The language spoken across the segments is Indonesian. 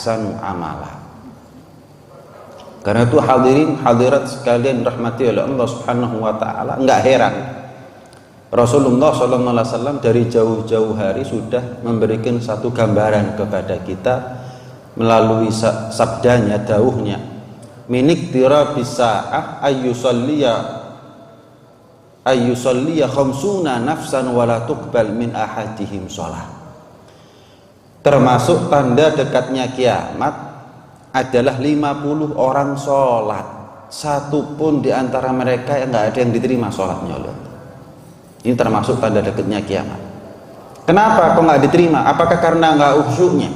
ahsanu amala. Karena itu hadirin hadirat sekalian rahmati oleh Allah Subhanahu wa taala, enggak heran Rasulullah SAW dari jauh-jauh hari sudah memberikan satu gambaran kepada kita melalui sabdanya, dawuhnya, minikhtira bisa'ah ayyusalliya khamsuna nafsan wala tuqbal min ahadihim shalah. Termasuk tanda dekatnya kiamat adalah 50 orang sholat, satu pun di antara mereka yang nggak ada yang diterima sholatnya oleh Allah. Ini termasuk tanda dekatnya kiamat. Kenapa kok nggak diterima? Apakah karena nggak khusyuknya?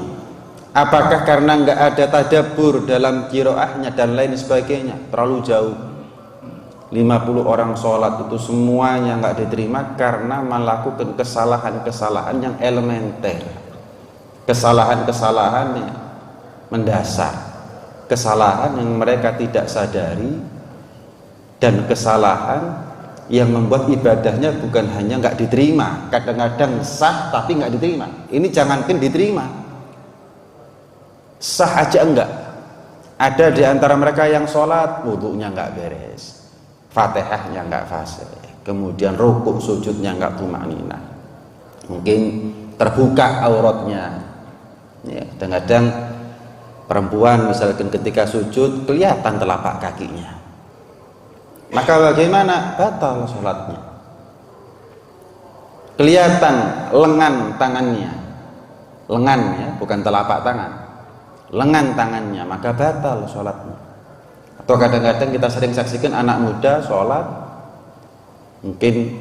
Apakah karena nggak ada tadabbur dalam qiraahnya dan lain sebagainya? Terlalu jauh. 50 orang sholat itu semuanya nggak diterima karena melakukan kesalahan-kesalahan yang elementer, kesalahan-kesalahan yang mendasar, kesalahan yang mereka tidak sadari, dan kesalahan yang membuat ibadahnya bukan hanya nggak diterima, kadang-kadang sah tapi nggak diterima. Ini jangankan diterima, sah aja enggak. Ada di antara mereka yang sholat wudunya nggak beres, fatihahnya nggak fasih, kemudian rukuk sujudnya nggak tumanina, mungkin terbuka auratnya. Ya, kadang-kadang perempuan misalkan ketika sujud kelihatan telapak kakinya, maka bagaimana? Batal sholatnya. Kelihatan lengan tangannya, lengan ya, bukan telapak tangan, lengan tangannya, maka batal sholatnya. Atau kadang-kadang kita sering saksikan anak muda sholat, mungkin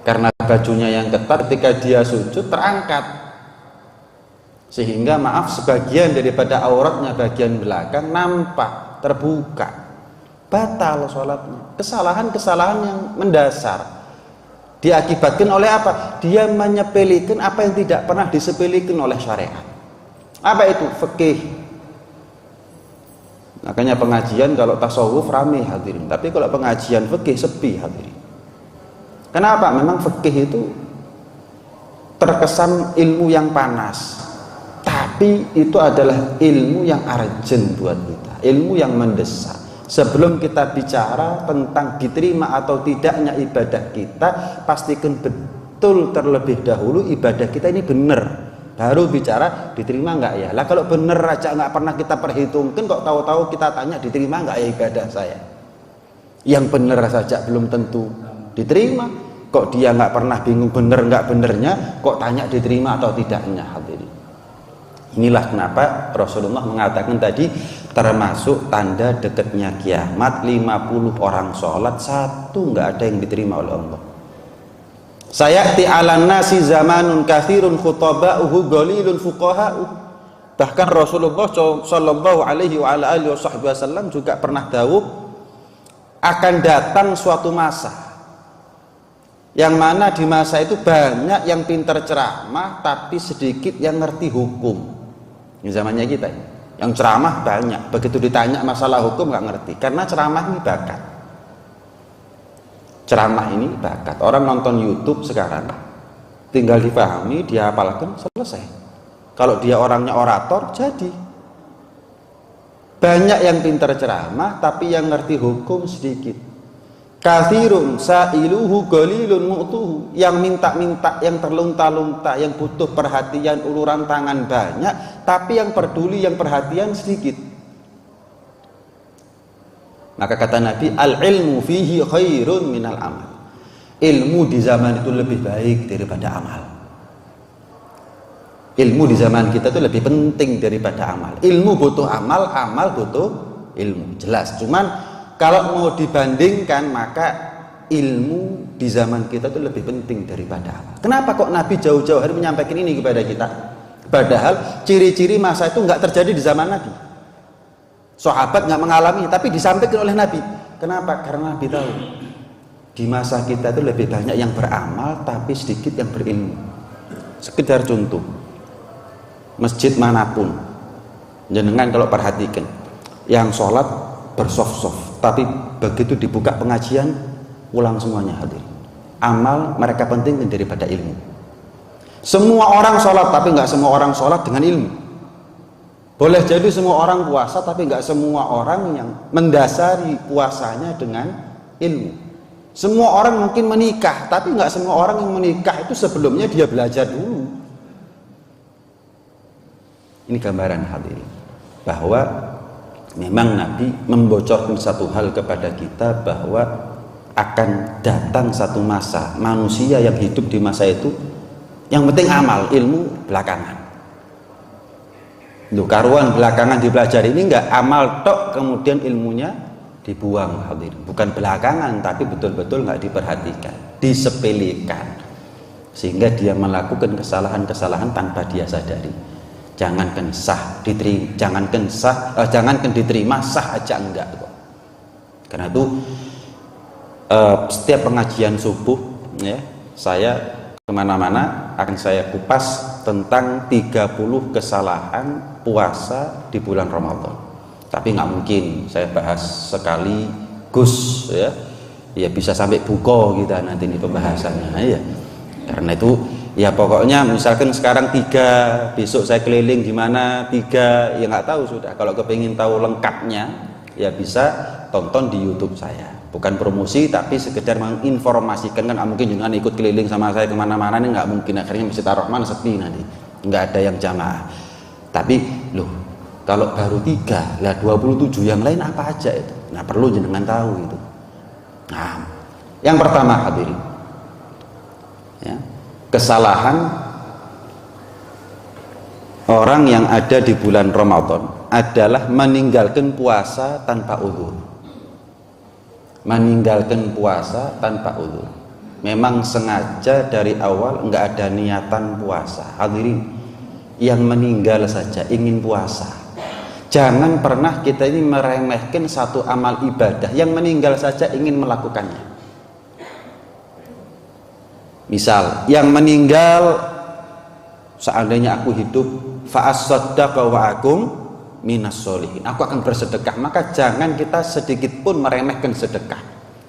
karena bajunya yang ketat, ketika dia sujud terangkat, sehingga maaf sebagian daripada auratnya bagian belakang nampak terbuka, batal sholatnya. Kesalahan-kesalahan yang mendasar diakibatkan oleh apa? Dia menyepelekan apa yang tidak pernah disepelekan oleh syariat. Apa itu? Fikih. Makanya pengajian kalau tasawuf rame hadirin, tapi kalau pengajian fikih sepi hadirin. Kenapa? Memang fikih itu terkesan ilmu yang panas, tapi itu adalah ilmu yang urgent buat kita, ilmu yang mendesak. Sebelum kita bicara tentang diterima atau tidaknya ibadah kita, pastikan betul terlebih dahulu ibadah kita ini benar, baru bicara diterima nggak ya. Lah kalau benar aja nggak pernah kita perhitungkan, kok tahu-tahu kita tanya diterima nggak ya ibadah saya. Yang benar saja belum tentu diterima, kok dia nggak pernah bingung benar nggak benernya, kok tanya diterima atau tidaknya hadirin. Inilah kenapa Rasulullah mengatakan tadi termasuk tanda dekatnya kiamat, 50 orang sholat satu nggak ada yang diterima oleh Allah. Sayati 'alan nasi zamanun katsirun khutaba'uhu qalilun fuqaha'uh. Bahkan Rasulullah sallallahu alaihi wa ala alihi wasallam juga pernah dawuh, akan datang suatu masa yang mana di masa itu banyak yang pintar ceramah tapi sedikit yang ngerti hukum. Ini zamannya kita ini. Yang ceramah banyak, begitu ditanya masalah hukum nggak ngerti, karena ceramah ini bakat. Ceramah ini bakat. Orang nonton YouTube sekarang tinggal dipahami, dia hafalkan, selesai. Kalau dia orangnya orator, jadi. Banyak yang pintar ceramah tapi yang ngerti hukum sedikit. Katsirun sa'iluhu qalilun mu'tuhu. Yang minta-minta, yang terlunta-lunta, yang butuh perhatian, uluran tangan banyak, tapi yang peduli, yang perhatian sedikit. Maka kata Nabi, al-ilmu fihi khairun minal amal. Ilmu di zaman itu lebih baik daripada amal. Ilmu di zaman kita itu lebih penting daripada amal. Ilmu butuh amal, amal butuh ilmu, jelas. Cuman kalau mau dibandingkan, maka ilmu di zaman kita itu lebih penting daripada amal. Kenapa kok Nabi jauh-jauh hari menyampaikan ini kepada kita? Padahal ciri-ciri masa itu nggak terjadi di zaman Nabi. Sahabat nggak mengalami, tapi disampaikan oleh Nabi. Kenapa? Karena Nabi tahu di masa kita itu lebih banyak yang beramal, tapi sedikit yang berilmu. Sekedar contoh, masjid manapun, jenengan kalau perhatikan, yang sholat bersoft-soft, tapi begitu dibuka pengajian ulang semuanya hadir. Amal mereka pentingkan daripada ilmu. Semua orang sholat, tapi nggak semua orang sholat dengan ilmu. Boleh jadi semua orang puasa, tapi nggak semua orang yang mendasari puasanya dengan ilmu. Semua orang mungkin menikah, tapi nggak semua orang yang menikah itu sebelumnya dia belajar dulu. Ini gambaran hadirin bahwa memang Nabi membocorkan satu hal kepada kita, bahwa akan datang satu masa manusia yang hidup di masa itu yang penting amal, ilmu belakangan. Loh, karuan belakangan dipelajari ini enggak amal tok kemudian ilmunya dibuang hadirin. Bukan belakangan, tapi betul-betul enggak diperhatikan, disepelekan, sehingga dia melakukan kesalahan-kesalahan tanpa dia sadari. Jangankan sah diterima, jangankan diterima, sah aja enggak kok. Karena itu setiap pengajian subuh ya, saya kemana-mana akan saya kupas tentang 30 kesalahan puasa di bulan Ramadan. Tapi nggak mungkin saya bahas sekali gus ya bisa sampai buko kita nanti ini pembahasannya ya. Karena itu ya pokoknya misalkan sekarang 3, besok saya keliling di mana 3, ya nggak tahu sudah. Kalau kepingin tahu lengkapnya ya bisa tonton di YouTube saya. Bukan promosi tapi sekedar menginformasikan, kan mungkin jangan ikut keliling sama saya kemana-mana, ini nggak mungkin, akhirnya Masjid Ar-Rahman sepi nanti, nggak ada yang jamaah. Tapi loh, kalau baru 3 lah 27 yang lain apa aja itu, nah perlu jenengan tahu itu. Nah, yang pertama hadirin ya, kesalahan orang yang ada di bulan Ramadan adalah meninggalkan puasa tanpa uzur. Meninggalkan puasa tanpa uzur. Memang sengaja dari awal enggak ada niatan puasa. Hadirin, yang meninggal saja ingin puasa. Jangan pernah kita ini meremehkan satu amal ibadah yang meninggal saja ingin melakukannya. Misal, yang meninggal seandainya aku hidup fa as-saddaqa wa akum minas solihin, aku akan bersedekah, maka jangan kita sedikit pun meremehkan sedekah.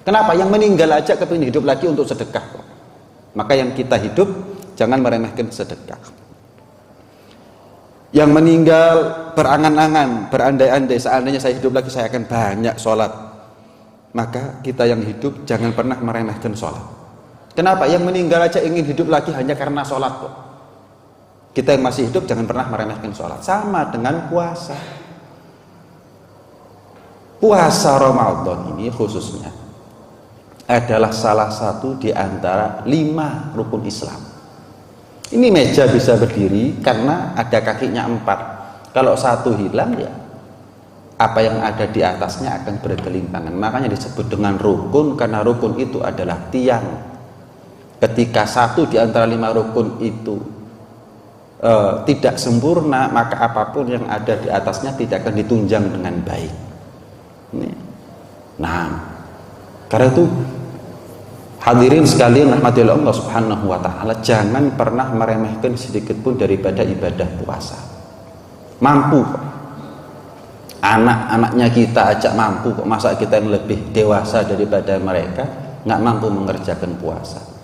Kenapa? Yang meninggal aja kepingin hidup lagi untuk sedekah. Maka yang kita hidup jangan meremehkan sedekah. Yang meninggal berangan-angan, berandai-andai, seandainya saya hidup lagi saya akan banyak sholat, maka kita yang hidup jangan pernah meremehkan sholat. Kenapa? Yang meninggal aja ingin hidup lagi hanya karena sholat kok. Kita yang masih hidup jangan pernah meremehkan sholat. Sama dengan puasa. Puasa Ramadan ini khususnya adalah salah satu di antara 5 rukun Islam. Ini meja bisa berdiri karena ada kakinya 4. Kalau satu hilang ya apa yang ada di atasnya akan bergelimpangan. Makanya disebut dengan rukun, karena rukun itu adalah tiang. Ketika satu di antara 5 rukun itu tidak sempurna, maka apapun yang ada di atasnya tidak akan ditunjang dengan baik. Nah, karena itu hadirin sekalian rahmatillah Allah Subhanahu wa taala, jangan pernah meremehkan sedikit pun daripada ibadah puasa. Mampu kok. Anak-anaknya kita ajak mampu kok, masa kita yang lebih dewasa daripada mereka nggak mampu mengerjakan puasa.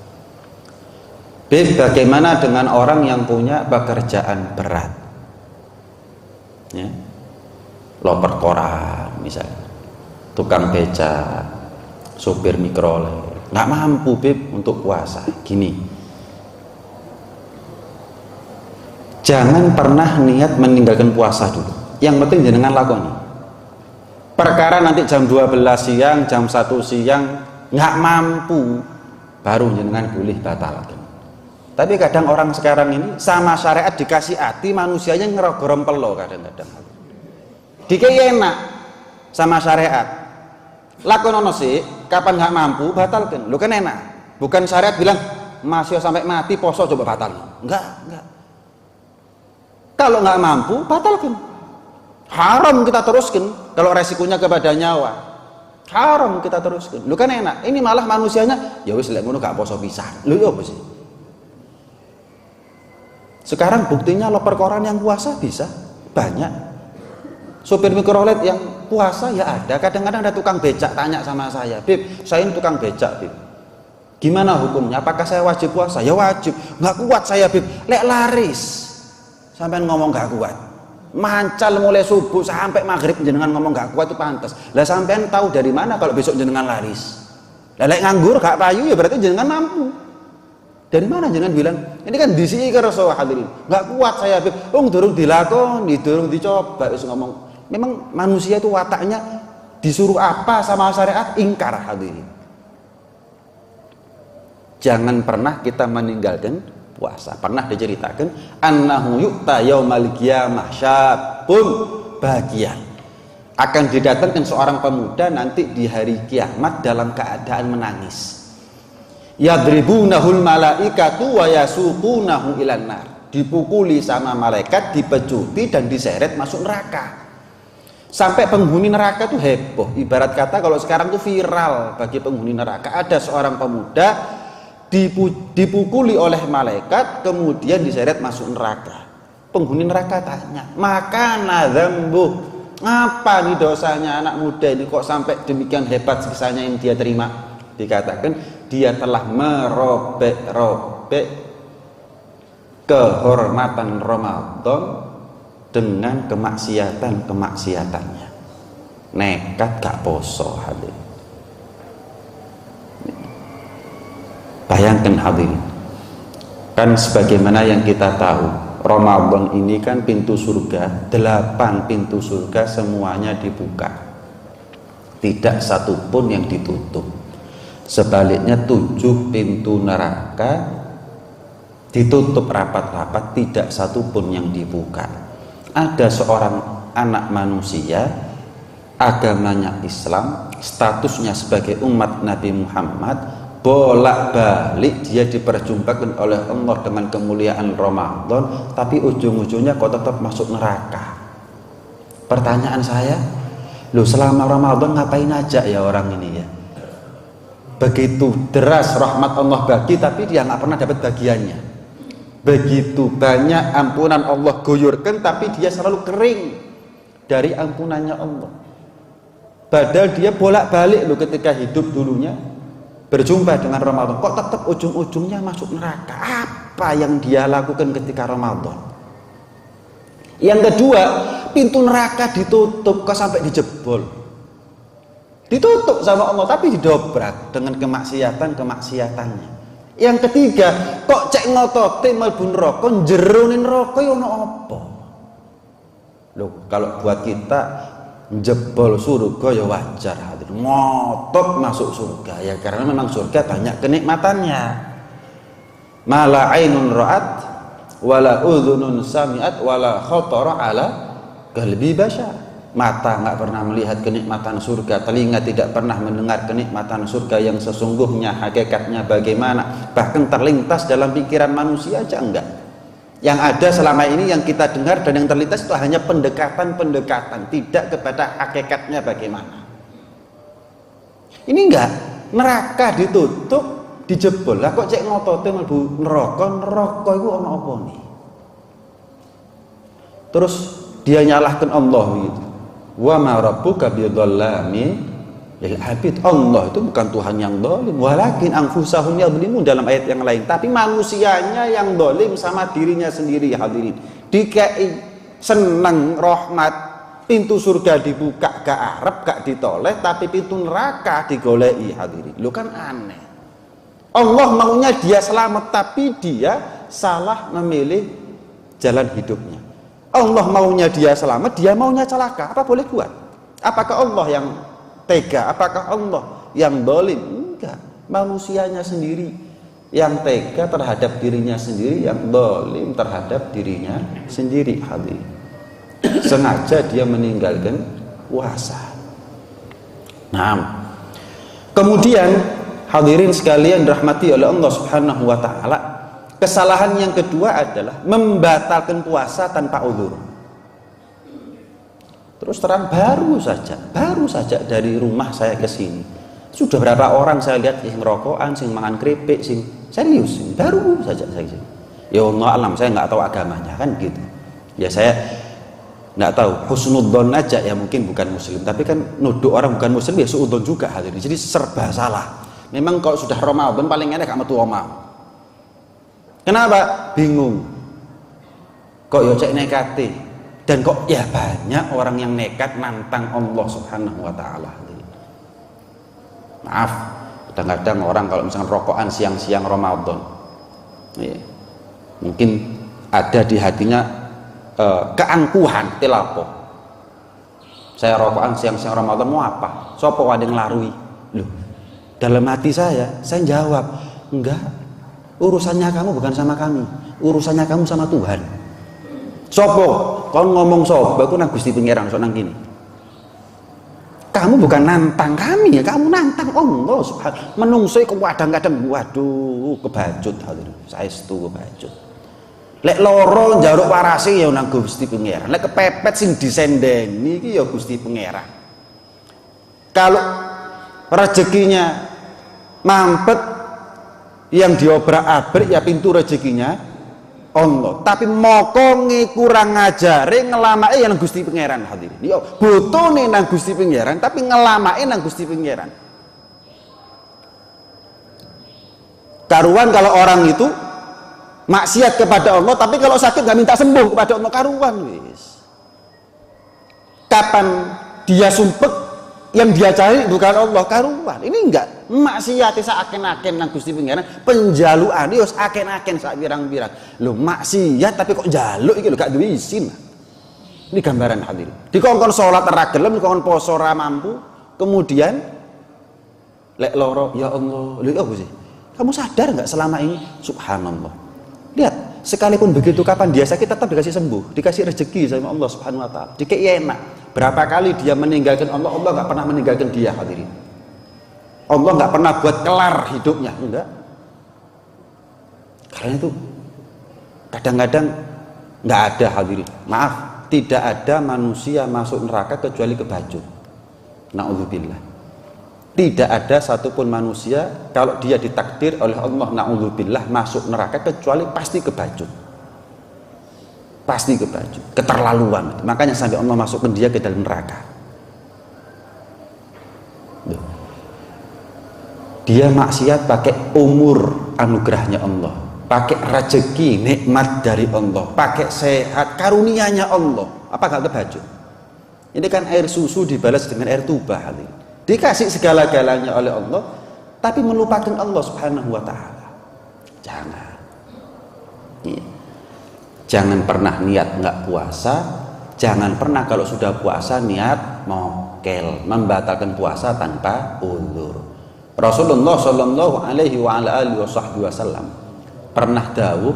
Bagaimana dengan orang yang punya pekerjaan berat ya, loper koran misalnya, tukang beca, sopir mikrolet, nggak mampu untuk puasa. Gini, jangan pernah niat meninggalkan puasa dulu, yang penting jenengan lakoni. Perkara nanti jam 12 siang, jam 1 siang nggak mampu, baru jenengan boleh batalkan. Tapi kadang orang sekarang ini sama syariat dikasih hati, manusianya ngerogorong pelo kadang-kadang. Dikei enak sama syariat. Lakonono sih, kapan nggak mampu batalkan. Lu kan enak. Bukan syariat bilang masih sampai mati poso coba batal. Enggak. Kalau nggak mampu batalkan. Haram kita teruskan kalau resikonya kepada nyawa. Haram kita teruskan. Lu kan enak. Ini malah manusianya ya wis lek ngono gak poso pisan. Lu yo apa sih? Sekarang buktinya loper koran yang puasa bisa banyak, sopir mikrolet yang puasa ya ada. Kadang-kadang ada tukang becak tanya sama saya, Bib, saya ini tukang becak, Bib, gimana hukumnya, apakah saya wajib puasa? Ya wajib. Nggak kuat saya, Bib, lek laris sampai ngomong nggak kuat, mancal mulai subuh sampai maghrib jenengan ngomong gak kuat itu pantas. Lah sampean tahu dari mana kalau besok jenengan laris? Lah lek nganggur gak payu ya berarti jenengan mampu. Dari mana jenengan bilang ini kan disiki karo hadirin. Gak kuat saya Habib. Durung dilakoni, durung dicoba wis ngomong. Memang manusia itu wataknya disuruh apa sama syariat ingkar hadirin. Jangan pernah kita meninggalkan puasa. Pernah diceritakan annahu yu'ta yaumal qiyamah syabun bagian. Akan didatangkan seorang pemuda nanti di hari kiamat dalam keadaan menangis. Yadribunahul malaikatu wa yasuqunahu ilan nar. Dipukuli sama malaikat, dipecuti dan diseret masuk neraka. Sampai penghuni neraka itu heboh. Ibarat kata kalau sekarang itu viral bagi penghuni neraka. Ada seorang pemuda dipukuli oleh malaikat kemudian diseret masuk neraka. Penghuni neraka tanya, maka dzambuh, apa nih dosanya anak muda ini kok sampai demikian hebat siksanya yang dia terima? Dikatakan dia telah merobek-robek kehormatan Ramadan dengan kemaksiatan-kemaksiatannya. Nekat gak poso hadir. Bayangkan hadirin, kan sebagaimana yang kita tahu Ramadan ini kan pintu surga, 8 pintu surga semuanya dibuka, tidak satu pun yang ditutup. Sebaliknya 7 pintu neraka ditutup rapat-rapat, tidak satu pun yang dibuka. Ada seorang anak manusia, agamanya Islam, statusnya sebagai umat Nabi Muhammad, bolak-balik dia diperjumpakan oleh Allah dengan kemuliaan Ramadan, tapi ujung-ujungnya kok tetap masuk neraka. Pertanyaan saya, loh selama Ramadan ngapain aja ya orang ini ya? Begitu deras rahmat Allah bagi, tapi dia nggak pernah dapat bagiannya. Begitu banyak ampunan Allah guyurkan, tapi dia selalu kering dari ampunannya Allah. Padahal dia bolak-balik loh ketika hidup dulunya berjumpa dengan Ramadan, kok tetap ujung-ujungnya masuk neraka. Apa yang dia lakukan ketika Ramadan? Yang kedua, pintu neraka ditutup, kok sampai dijebol, ditutup sama Allah, tapi didobrak dengan kemaksiatan-kemaksiatannya. Yang ketiga, kok cek ngotote mlebu neraka, jero neraka ya ono apa? Loh, kalau buat kita jebol surga ya wajar, ngotot masuk surga ya, karena memang surga banyak kenikmatannya. Mala ainun ra'at wala udhunun sami'at wala khatara ala qalbi bashar. Mata nggak pernah melihat kenikmatan surga, telinga tidak pernah mendengar kenikmatan surga yang sesungguhnya hakikatnya bagaimana, bahkan terlintas dalam pikiran manusia aja enggak. Yang ada selama ini yang kita dengar dan yang terlintas itu hanya pendekatan-pendekatan, tidak kepada hakikatnya bagaimana. Ini enggak, neraka ditutup, dijebol. Lah kok cek ngotote mlebu neraka iku ana apa nih? Terus dia nyalahkan Allah gitu. Wa ma rabbuka bidzallamin lil abid. Allah itu bukan Tuhan yang zalim, walakin anfusahum yadzlimun dalam ayat yang lain. Tapi manusianya yang zalim sama dirinya sendiri hadirin. Dikai seneng rahmat, pintu surga dibuka gak arep gak ditoleh, tapi pintu neraka digoleki hadirin. Lu kan aneh. Allah maunya dia selamat, tapi dia salah memilih jalan hidupnya. Allah maunya dia selamat, dia maunya celaka. Apa boleh buat? Apakah Allah yang tega? Apakah Allah yang zalim? Enggak. Manusianya sendiri yang tega terhadap dirinya sendiri, yang zalim terhadap dirinya sendiri hadirin. Sengaja dia meninggalkan puasa. Nah, kemudian hadirin sekalian dirahmati oleh Allah Subhanahu wa taala, kesalahan yang kedua adalah membatalkan puasa tanpa uzur. Terus terang baru saja dari rumah saya ke sini, sudah berapa orang saya lihat sing rokokan, sing mangan keripik, sing serius, baru saja saya sini. Ya Allah alam, saya nggak tahu agamanya kan gitu. Ya saya nggak tahu, husnudzon aja ya, mungkin bukan muslim, tapi kan nuduh orang bukan muslim ya suudzon juga hadirin. Jadi serba salah. Memang kalau sudah Ramadan paling enak gak metu omah. Kenapa? Bingung. Kok yo cek nekate. Dan kok ya banyak orang yang nekat nantang Allah Subhanahu wa taala. Maaf, kadang-kadang orang kalau misalnya rokokan siang-siang Ramadan, ya, mungkin ada di hatinya keangkuhan, telapo. Saya rokokan siang-siang Ramadan mau apa? Sopo wae nglarui. Loh, dalam hati saya jawab, enggak. Urusannya kamu bukan sama kami, urusannya kamu sama Tuhan. Sopo? Kau ngomong sopo? Aku nang Gusti Pangeran sok nang kini. Kamu bukan nantang kami ya, kamu nantang Allah Subhanahu. Menungso iku kadang-kadang waduh kebacut hadirin. Saestu kebacut. Lek loro njaluk warase ya nang Gusti Pangeran. Lek kepepet sing disendeni iki ya Gusti Pangeran. Kalau rezekinya mampet yang diobrak-abrik ya pintu rezekinya Allah, tapi mokonge kurang ngajare ngelamake yang Gusti Pangeran hadirin. Yo botone nang Gusti Pangeran tapi ngelamake nang Gusti Pangeran. Karuan kalau orang itu maksiat kepada Allah tapi kalau sakit nggak minta sembuh kepada Allah, karuan wis. Kapan dia sumpek yang dia cari bukan Allah, karuan. Ini enggak maksiat saken-aken nang Gusti Pangeran, penjalukan yo saken-aken sak pirang-pirang. Lho maksiat tapi kok njaluk iki lho gak duwe izin. Ini gambaran hadirin. Dikongkon salat ora gelem, dikongkon poso ora mampu, kemudian lek loro ya Allah. Lho apa sih? Kamu sadar enggak selama ini? Subhanallah. Lihat, sekalipun begitu kapan dia sakit tetap dikasih sembuh, dikasih rezeki sama Allah Subhanahu wa taala. Dikei enak. Berapa kali dia meninggalkan Allah, Allah nggak pernah meninggalkan dia hadirin. Allah nggak pernah buat kelar hidupnya, enggak. Karena itu kadang-kadang nggak ada hadirin. Maaf, tidak ada manusia masuk neraka kecuali kebacut. Na'udzubillah. Tidak ada satupun manusia kalau dia ditakdir oleh Allah na'udzubillah masuk neraka kecuali pasti kebacut. Pasti kebacut, keterlaluan. Makanya sampai Allah masukkan dia ke dalam neraka. Dia maksiat pakai umur anugerahnya Allah, pakai rezeki nikmat dari Allah, pakai sehat karunianya Allah. Apa gak kebacut? Ini kan air susu dibalas dengan air tuba. Dikasih segala-galanya oleh Allah, tapi melupakan Allah Subhanahu wa taala. Jangan. Iya. Jangan pernah niat nggak puasa, jangan pernah kalau sudah puasa niat mokel, membatalkan puasa tanpa uzur. Rasulullah Shallallahu Alaihi Wasallam pernah dawuh,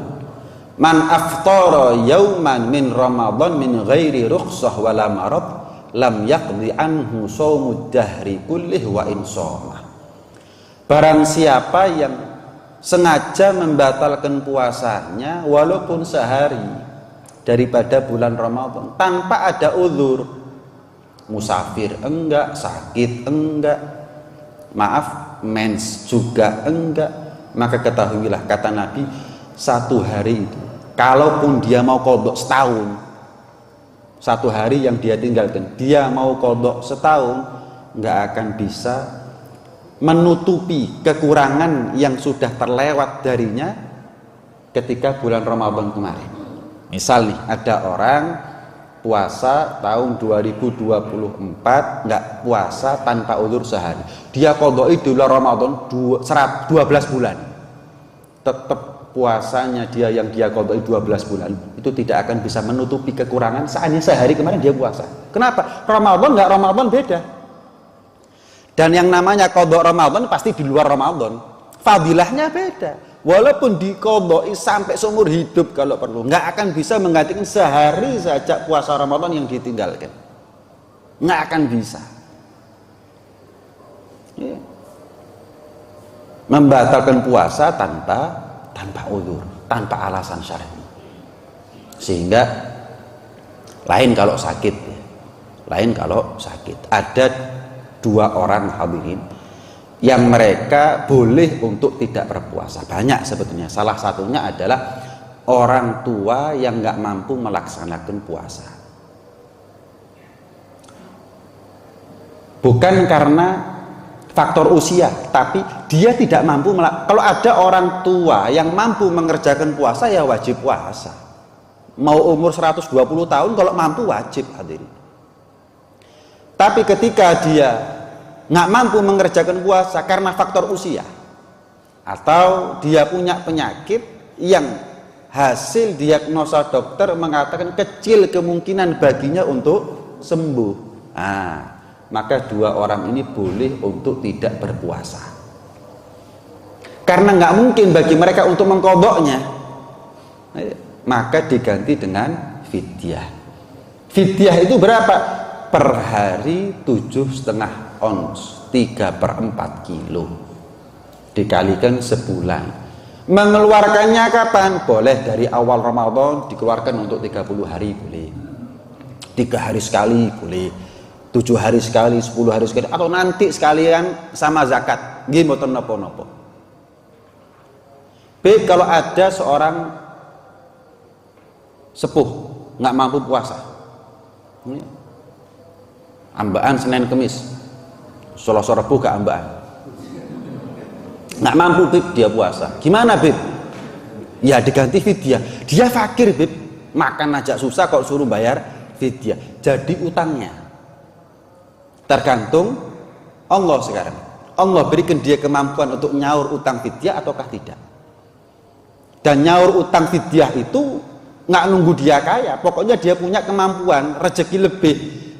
man aftara yauman min Ramadan min ghairi rukhsah wala marad lam yaqdi anhu shaumud dahri kullih wa insomah. Barang siapa yang sengaja membatalkan puasanya walaupun sehari daripada bulan Ramadan tanpa ada uzur, musafir enggak, sakit enggak, maaf mens juga enggak, maka ketahuilah kata Nabi, satu hari itu kalaupun dia mau qadha setahun, satu hari yang dia tinggalkan dia mau qadha setahun enggak akan bisa menutupi kekurangan yang sudah terlewat darinya ketika bulan Ramadan kemarin. Misal nih ada orang puasa tahun 2024 nggak puasa tanpa uzur sehari, dia qadha'i di bulan Ramadan 12 bulan, tetap puasanya dia yang dia qadha'i 12 bulan itu tidak akan bisa menutupi kekurangan seandainya sehari kemarin dia puasa. Kenapa? Ramadan nggak Ramadan beda. Dan yang namanya qadha Ramadan pasti di luar Ramadan. Fadilahnya beda. Walaupun diqadha'i sampai seumur hidup kalau perlu, nggak akan bisa menggantikan sehari saja puasa Ramadan yang ditinggalkan. Nggak akan bisa. Ya. Membatalkan puasa tanpa uzur, tanpa alasan syar'i. Sehingga lain kalau sakit, ya. Lain kalau sakit. Ada dua orang hadirin yang mereka boleh untuk tidak berpuasa. Banyak sebetulnya. Salah satunya adalah orang tua yang nggak mampu melaksanakan puasa. Bukan karena faktor usia, tapi dia tidak mampu. Kalau ada orang tua yang mampu mengerjakan puasa, ya wajib puasa. mau umur 120 tahun, kalau mampu wajib hadirin. Tapi ketika dia nggak mampu mengerjakan puasa karena faktor usia, atau dia punya penyakit yang hasil diagnosa dokter mengatakan kecil kemungkinan baginya untuk sembuh, maka dua orang ini boleh untuk tidak berpuasa. Karena nggak mungkin bagi mereka untuk mengkodoknya, maka diganti dengan fidyah. Fidyah itu berapa? Per hari 7,5 ons, 3/4 kilo, dikalikan sebulan. Mengeluarkannya kapan? Boleh dari awal Ramadan dikeluarkan untuk 30 hari boleh, 3 hari sekali boleh, 7 hari sekali, 10 hari sekali, atau nanti sekalian sama zakat. Nggih mboten napa-napa. Baik, kalau ada seorang sepuh nggak mampu puasa, ambaan Senin Kemis, Selasa Rabu gak ambaan, nggak mampu Bib dia puasa, gimana Bib? Ya diganti fidyah. Dia fakir Bib, makan aja susah kok suruh bayar fidyah. Jadi utangnya tergantung Allah sekarang. Allah berikan dia kemampuan untuk nyaur utang fidyah ataukah tidak. Dan nyaur utang fidyah itu nggak nunggu dia kaya, pokoknya dia punya kemampuan, rezeki lebih,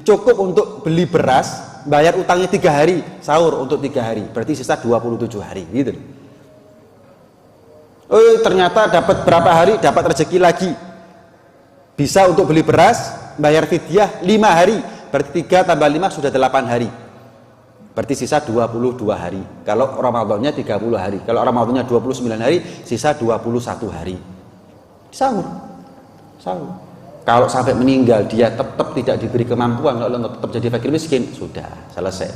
cukup untuk beli beras, bayar utangnya 3 hari, sahur untuk 3 hari, berarti sisa 27 hari gitu. Ternyata dapat berapa hari, dapat rezeki lagi, bisa untuk beli beras, bayar fidyah 5 hari, berarti 3 tambah 5 sudah 8 hari, berarti sisa 22 hari. Kalau Ramadannya 30 hari, kalau Ramadannya 29 hari, sisa 21 hari. Sahur. Kalau sampai meninggal dia tetap tidak diberi kemampuan, kalau tetap jadi fakir miskin, sudah selesai.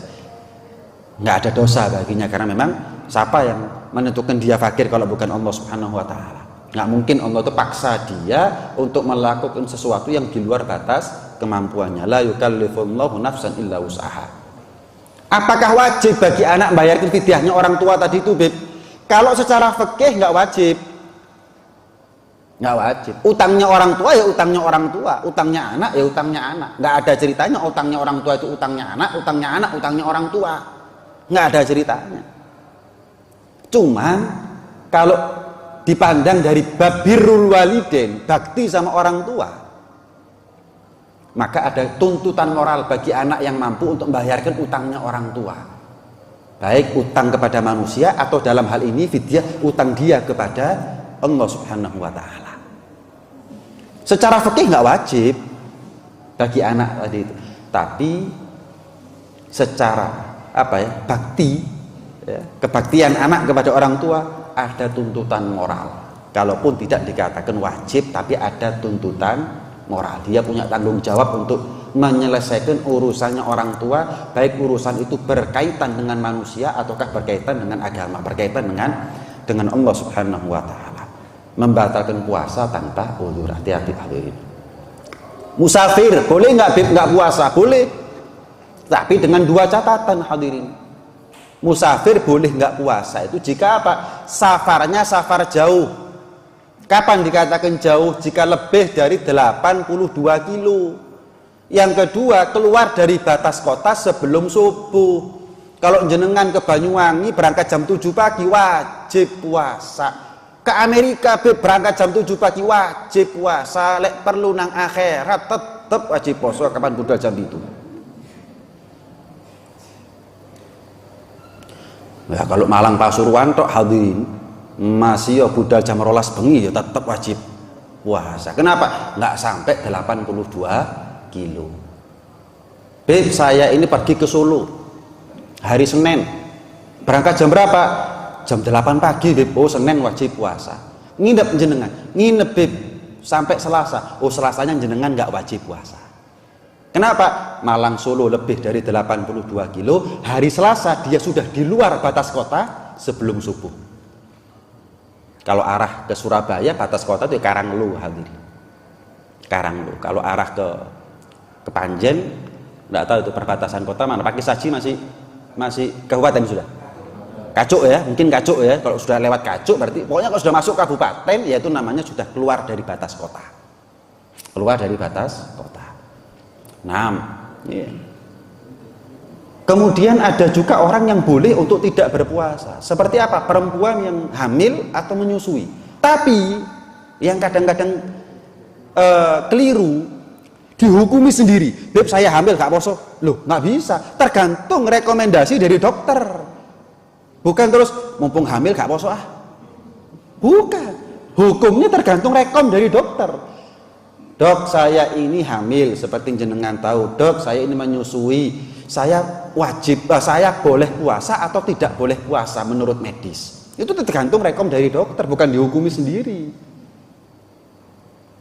Nggak ada dosa baginya, karena memang siapa yang menentukan dia fakir kalau bukan Allah Subhanahu wa taala. Nggak mungkin Allah itu paksa dia untuk melakukan sesuatu yang di luar batas kemampuannya. La yukallifullahu nafsan illa wus'aha. Apakah wajib bagi anak bayarkan fidyahnya orang tua tadi itu, Beb? Kalau secara fikih nggak wajib. Nggak wajib. Utangnya orang tua ya utangnya orang tua, utangnya anak ya utangnya anak. Nggak ada ceritanya utangnya orang tua itu utangnya anak, utangnya orang tua. Nggak ada ceritanya. Cuman kalau dipandang dari bab birrul walidain, bakti sama orang tua, maka ada tuntutan moral bagi anak yang mampu untuk membayarkan utangnya orang tua, baik utang kepada manusia atau dalam hal ini fidyah utang dia kepada Allah Subhanahu wa taala. Secara fikih nggak wajib bagi anak tadi itu, tapi secara bakti, kebaktian anak kepada orang tua ada tuntutan moral. Kalaupun tidak dikatakan wajib, tapi ada tuntutan moral. Dia punya tanggung jawab untuk menyelesaikan urusannya orang tua, baik urusan itu berkaitan dengan manusia ataukah berkaitan dengan agama, berkaitan dengan Allah Subhanahu wa taala. Membatalkan puasa tanpa uzur, hati-hati hadirin. Musafir boleh nggak puasa? Boleh, tapi dengan 2 catatan hadirin. Musafir boleh nggak puasa itu jika apa? Safarnya safar jauh. Kapan dikatakan jauh? Jika lebih dari 82 kilo. Yang kedua, keluar dari batas kota sebelum subuh. Kalau jenengan ke Banyuwangi berangkat jam 7 pagi wajib puasa. Ke Amerika berangkat jam 7 pagi wajib puasa. Lek perlu nang akhirat tetap wajib puasa kapan budal jam itu. Ya kalau Malang Pasuruan tok hadirin masih ya budal jam 12 bengi ya tetap wajib puasa. Kenapa? Nggak sampai 82 kilo. Beb, saya ini pergi ke Solo hari Senin. Berangkat jam berapa? Jam 8 pagi, Beb. Oh, Senin wajib puasa. Nginep jenengan, nginep Beb sampai Selasa. Oh, Selasanya jenengan nggak wajib puasa. Kenapa? Malang Solo lebih dari 82 kilo. Hari Selasa dia sudah di luar batas kota sebelum subuh. Kalau arah ke Surabaya batas kota itu Karanglo hadirin. Karanglo. Kalau arah ke Panjen, nggak tahu itu perbatasan kota mana. Pakai Saji masih kabupaten sudah. Kacuk ya, mungkin Kacuk ya. Kalau sudah lewat Kacuk berarti pokoknya kalau sudah masuk kabupaten ya itu namanya sudah keluar dari batas kota. keluar dari batas kota. 6. Ya. Kemudian ada juga orang yang boleh untuk tidak berpuasa. Seperti apa? Perempuan yang hamil atau menyusui. Tapi yang kadang-kadang keliru, dihukumi sendiri. Beb, saya hamil gak poso. Loh, gak bisa. Tergantung rekomendasi dari dokter. Bukan terus mumpung hamil gak poso ah. Bukan. Hukumnya tergantung rekom dari dokter. Dok, saya ini hamil, seperti jenengan tahu. Dok, saya ini menyusui. Saya wajib, saya boleh puasa atau tidak boleh puasa menurut medis. Itu tergantung rekom dari dokter, bukan dihukumi sendiri.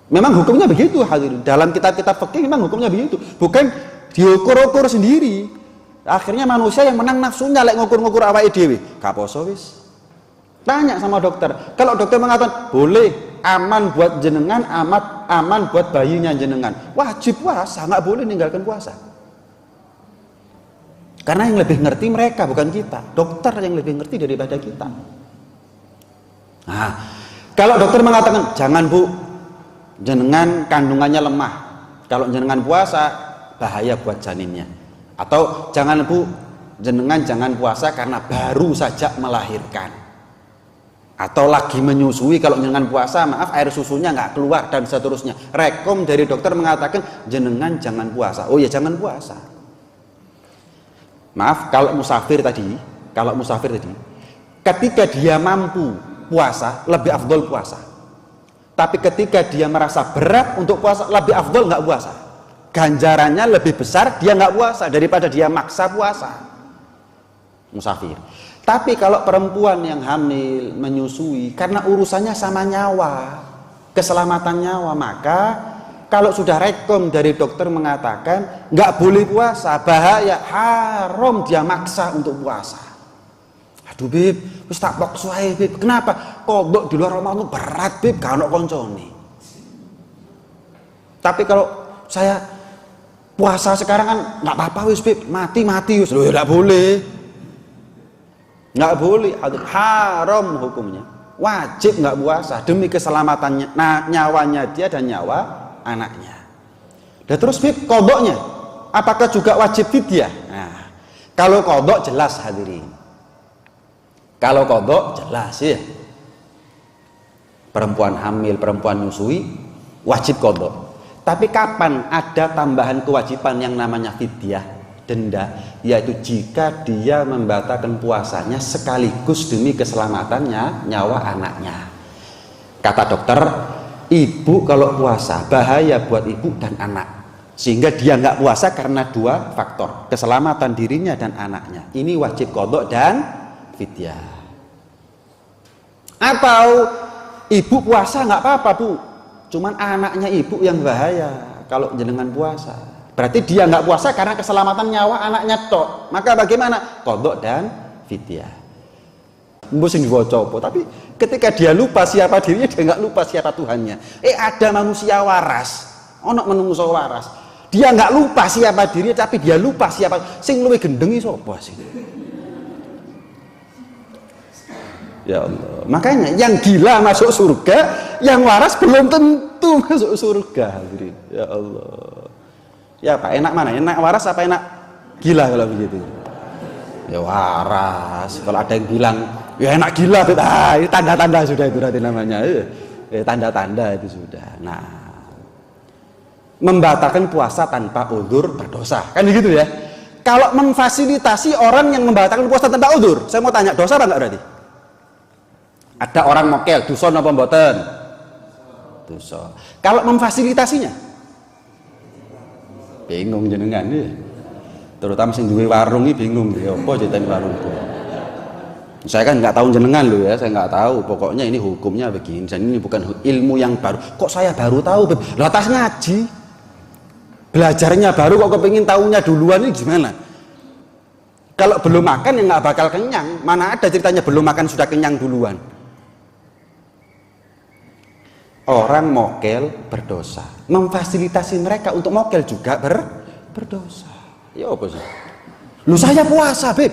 Memang hukumnya begitu, hadirin. Dalam kitab-kitab fikih memang hukumnya begitu, bukan diukur-ukur sendiri. Akhirnya manusia yang menang nafsunya lek ngukur-ngukur awake dhewe. Gak poso wis. Tanya sama dokter. Kalau dokter mengatakan boleh, aman buat jenengan, aman buat bayinya jenengan, wajib puasa, nggak boleh ninggalkan puasa. Karena yang lebih ngerti mereka, bukan kita. Dokter yang lebih ngerti daripada kita. Nah, kalau dokter mengatakan jangan bu, jenengan kandungannya lemah, kalau jenengan puasa bahaya buat janinnya. Atau jangan bu, jenengan jangan puasa karena baru saja melahirkan. Atau lagi menyusui, kalau jenengan puasa maaf air susunya nggak keluar dan seterusnya. Rekom dari dokter mengatakan jenengan jangan puasa. Oh ya jangan puasa. Maaf kalau musafir tadi, ketika dia mampu puasa lebih afdol puasa. Tapi ketika dia merasa berat untuk puasa lebih afdol nggak puasa. Ganjarannya lebih besar dia nggak puasa daripada dia maksa puasa. Musafir. Tapi kalau perempuan yang hamil, menyusui, karena urusannya sama nyawa, keselamatan nyawa, maka kalau sudah rekom dari dokter mengatakan nggak boleh puasa, bahaya, haram dia maksa untuk puasa. Aduh bib, wis tak pokso ae bib. Kenapa? Kodok di luar Ramadan berat bib, gak ono koncone. Tapi kalau saya puasa sekarang kan nggak apa-apa wis bib, mati wis. Loh ya nggak boleh. Nggak boleh, haram hukumnya, wajib nggak puasa demi keselamatannya, nyawanya dia dan nyawa anaknya. Dan terus kodoknya, apakah juga wajib fidyah? Nah, kalau kodok jelas hadirin, kalau kodok jelas ya, perempuan hamil, perempuan nyusui wajib kodok. Tapi kapan ada tambahan kewajiban yang namanya fidyah? Denda, yaitu jika dia membatalkan puasanya sekaligus demi keselamatannya nyawa anaknya. Kata dokter, ibu kalau puasa bahaya buat ibu dan anak, sehingga dia nggak puasa karena dua faktor, keselamatan dirinya dan anaknya. Ini wajib qadha dan fidyah. Atau ibu puasa nggak apa-apa bu, cuman anaknya ibu yang bahaya kalau jenengan puasa. Berarti dia nggak puasa karena keselamatan nyawa anaknya tok. Maka bagaimana? Qadha dan fidyah. Mesti diwaca apa? Tapi ketika dia lupa siapa dirinya, dia nggak lupa siapa Tuhannya. Ada manusia waras, ono menungso waras. Dia nggak lupa siapa dirinya, tapi dia lupa siapa. Sing luwih gendeng sapa sih? Ya Allah. Makanya yang gila masuk surga, yang waras belum tentu masuk surga. Hadirin. Ya Allah. Ya Pak, enak mana? Enak waras apa enak gila kalau begitu? Ya waras. Kalau ada yang bilang ya enak gila, ini tanda-tanda sudah itu nanti namanya. Tanda-tanda itu sudah. Nah, membatalkan puasa tanpa uzur berdosa, kan gitu ya? Kalau memfasilitasi orang yang membatalkan puasa tanpa uzur, saya mau tanya, dosa apa enggak berarti? Ada orang mokel, dosa napa mboten? Dosa. Kalau memfasilitasinya? Bingung jenengan ya. Terutama sing duwe warung iki bingung ya apa ceritane warung itu. Saya kan nggak tahu jenengan loh ya, saya nggak tahu. Pokoknya ini hukumnya begini. Dan ini bukan ilmu yang baru. Kok saya baru tahu? Lah tas ngaji. Belajarnya baru kok kepengin tahunya duluan, ini gimana? Kalau belum makan ya nggak bakal kenyang. Mana ada ceritanya belum makan sudah kenyang duluan. Orang mokel berdosa, memfasilitasi mereka untuk mokel juga berdosa. Ya apa sih? Lu saya puasa beb,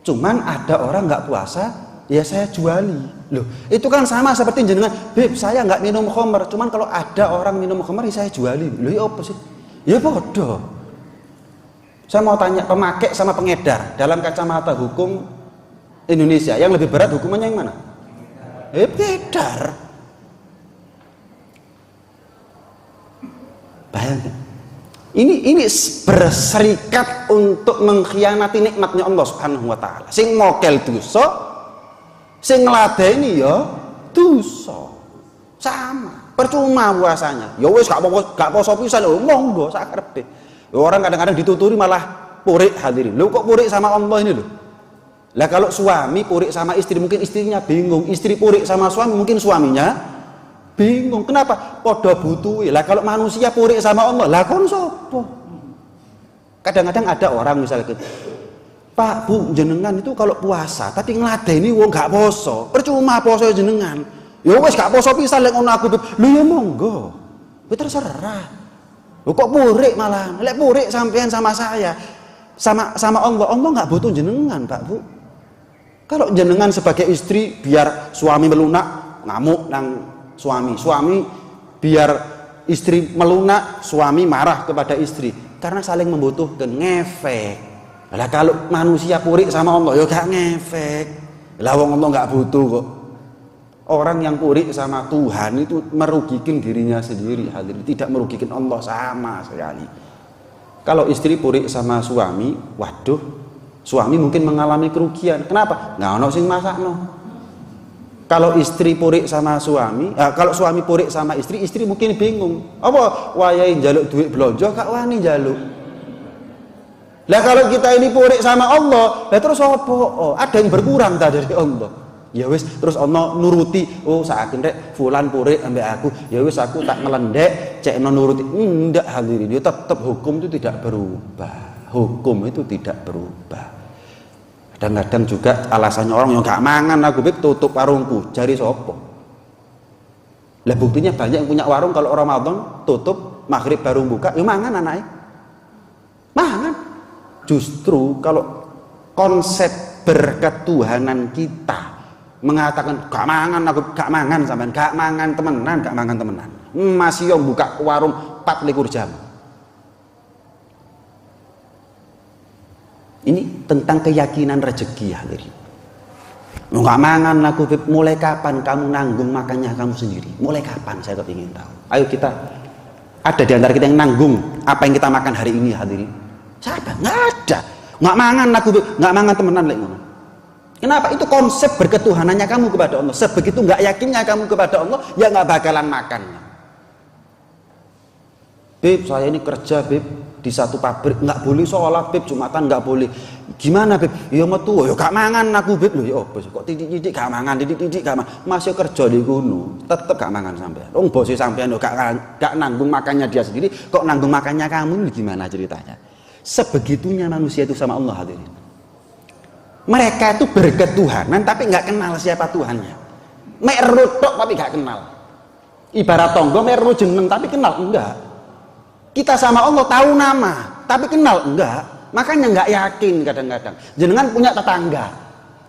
cuman ada orang nggak puasa, ya saya juali. Loh, itu kan sama seperti jenengan, "Beb, saya nggak minum khamr, cuman kalau ada orang minum khamr saya juali." Loh, ya apa sih? Ya bodoh. Saya mau tanya, pemakai sama pengedar dalam kacamata hukum Indonesia yang lebih berat hukumannya yang mana? Pengedar. Bayangkan. Ini berserikat untuk mengkhianati nikmatnya Allah Subhanahu wa taala. Sing mokel dosa, sing ngladeni ya dosa. Sama, percuma puasanya. Ya wis gak poso pisan lho, monggo sak karepe. Orang kadang-kadang dituturi malah purik hadirin. Lho kok purik sama Allah ini lho. Lah kalau suami purik sama istri mungkin istrinya bingung, istri purik sama suami mungkin suaminya bingung. Kenapa? Podo butuhi. Lah kalau manusia purik sama Allah, lah kon sopo? Kadang-kadang ada orang misalnya gitu, "Pak, Bu, jenengan itu kalau puasa tapi ngladeni wong gak poso. Percuma poso jenengan. Ya wis gak poso pisan lek ngono aku." Lho ya monggo. Kuwi terserah. Lho kok purik malah? Lek purik sampean sama saya, sama Allah nggak butuh jenengan, Pak, Bu. Kalau jenengan sebagai istri biar suami melunak ngamuk nang suami biar istri melunak, suami marah kepada istri karena saling membutuhkan, ngefek. Lah kalau manusia purik sama Allah ya gak ngefek. Lah wong Allah nggak butuh kok. Orang yang purik sama Tuhan itu merugikan dirinya sendiri, hadirin, tidak merugikan Allah sama sekali. Kalau istri purik sama suami, waduh, suami mungkin mengalami kerugian. Kenapa? Nggak ono sing masakno. Kalau istri purik sama suami, kalau suami purik sama istri, istri mungkin bingung. Apa wayahe njaluk duit blonjo gak wani njaluk. Lah kalau kita ini purik sama Allah, lah terus apa? Oh, ada yang berkurang dari Allah. Ya wis, terus Allah nuruti, oh saken rek fulan purik ambek aku, ya wis aku tak ngelendek, cekno nuruti. Enggak hadirin, dia tetap hukum itu tidak berubah. Hukum itu tidak berubah. Kadang-kadang juga alasannya orang yang gak mangan aku beb tutup warungku, cari sopo. Lah buktinya banyak yang punya warung kalau Ramadan tutup, maghrib baru buka, ya mangan anaknya. Mangan. Justru kalau konsep berketuhanan kita mengatakan gak mangan aku, gak mangan sampean, gak mangan temenan, masih yang buka warung 24 jam. Ini tentang keyakinan rezeki hadirin. Gak mangan aku, mulai kapan kamu nanggung makannya kamu sendiri? Mulai kapan saya ingin tahu. Ayo kita, ada di antara kita yang nanggung apa yang kita makan hari ini hadirin? Siapa? Nggak ada. Gak mangan aku, gak mangan temenan lek ngono. Kenapa? Itu konsep berketuhanannya kamu kepada Allah. Sebegitu nggak yakinnya kamu kepada Allah, ya nggak bakalan makannya. Beb, saya ini kerja beb di satu pabrik, nggak boleh sholat beb, Jumatan nggak boleh. Gimana beb? Ya metu, ya gak mangan aku beb. Loh ya apa sih? Kok titik-titik gak mangan, titik-titik gak mangan. Masih kerja di gunung, tetep gak mangan sampean. Bosnya sampean gak nanggung makannya dia sendiri, kok nanggung makannya kamu? Gimana ceritanya? Sebegitunya manusia itu sama Allah hadirin. Mereka itu berketuhanan tapi nggak kenal siapa Tuhannya. Merutok tapi nggak kenal. Ibarat tonggo meru jeneng tapi kenal enggak. Kita sama Allah tahu nama tapi kenal enggak. Makanya nggak yakin kadang-kadang. Jenengan punya tetangga,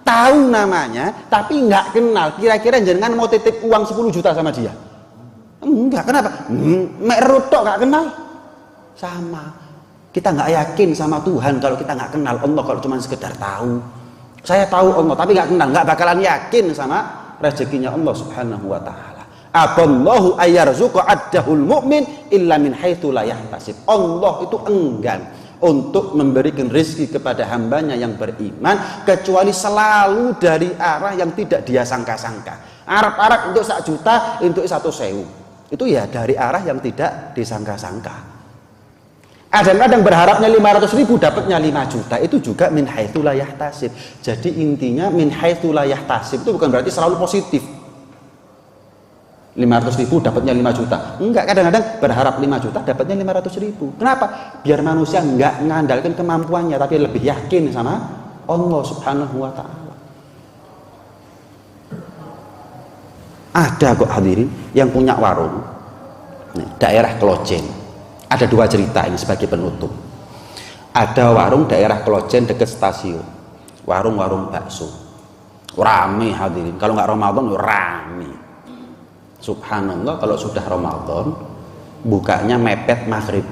tahu namanya tapi nggak kenal. Kira-kira jenengan mau titip uang 10 juta sama dia? Enggak. Kenapa? Merutok nggak kenal. Sama. Kita nggak yakin sama Tuhan kalau kita nggak kenal Allah, kalau cuma sekedar tahu. Saya tahu Allah tapi nggak kenal, nggak bakalan yakin sama rezekinya Allah Subhanahu wa taala. Aballahu ayyarzuqa addahul mu'min illa min haitsu la yahtasib. Allah itu enggan untuk memberikan rezeki kepada hambanya yang beriman kecuali selalu dari arah yang tidak dia sangka-sangka. Arab-arab untuk 1 juta, untuk 1.000. Itu ya dari arah yang tidak disangka-sangka. Kadang-kadang berharapnya 500.000 dapatnya 5 juta, itu juga min haitsu la yahtasib. Jadi intinya min haitsu la yahtasib itu bukan berarti selalu positif. 500.000 dapatnya 5 juta. Enggak, kadang-kadang berharap 5 juta dapatnya 500.000. Kenapa? Biar manusia enggak mengandalkan kemampuannya tapi lebih yakin sama Allah Subhanahu wa taala. Ada kok hadirin yang punya warung daerah Klojen. Ada 2 cerita ini sebagai penutup. Ada warung daerah Klojen dekat stasiun, warung-warung bakso. Rame hadirin. Kalau nggak Ramadan rame. Subhanallah, kalau sudah Ramadan bukanya mepet maghrib.